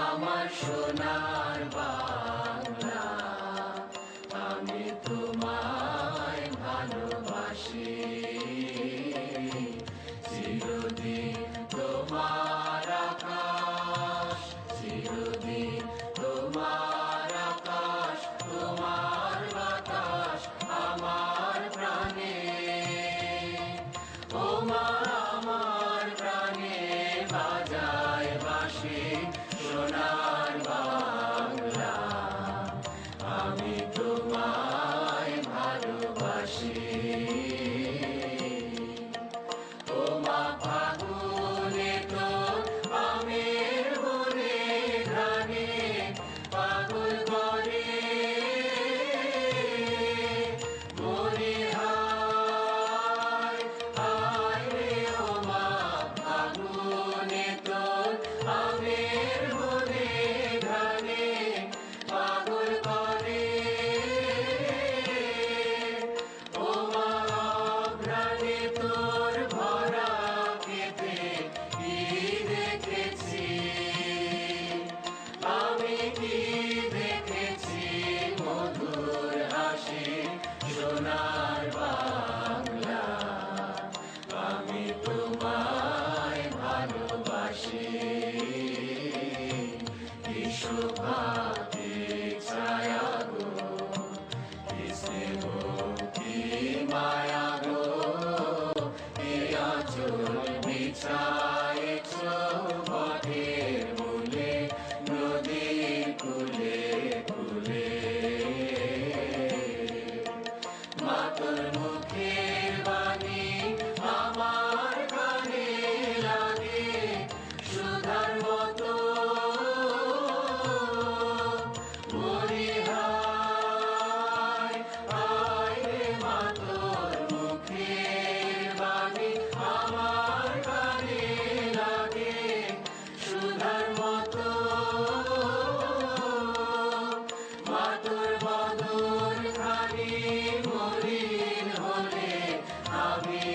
আমার সোনার বাংলা, আমি তোমায় ভালোবাসি। চিরদিন তোমার আকাশ, চিরদিন তোমার আকাশ, তোমার বাতাস আমার প্রাণে। ও মা আমার প্রাণে বাজায় বাঁশি সোনার বাংলা, আমি তোমায় ভালোবাসি। ও মা ফাগুনে তোর আমের বনে ঘ্রাণে পাগল করে মনে হায় হায় রে। ও মা ফাগুনে তোর আমের বনে ঘ্রাণে পাগল করে। ও মা ঘ্রাণে তোর ভরা খেতে কি দেখেছি, আমি কি দেখেছি মধুর হাসি সোনার বাংলা, আমি তোমায় ভালোবাসি। কি শোভা কি ছায়া গো, কি স্নেহ কি মায়া গো, কি আঁচল বিছায়েছ পথের মূলে নদীর কূলে কূলে। মা তোর মুখের বাণী আমার কানে লাগে সুধার মতো। মরি হায় হায় রে। মা তোর মুখের বাণী আমার কানে লাগে সুধার মতো। মা তোর বদন খানি মলিন হলে আমি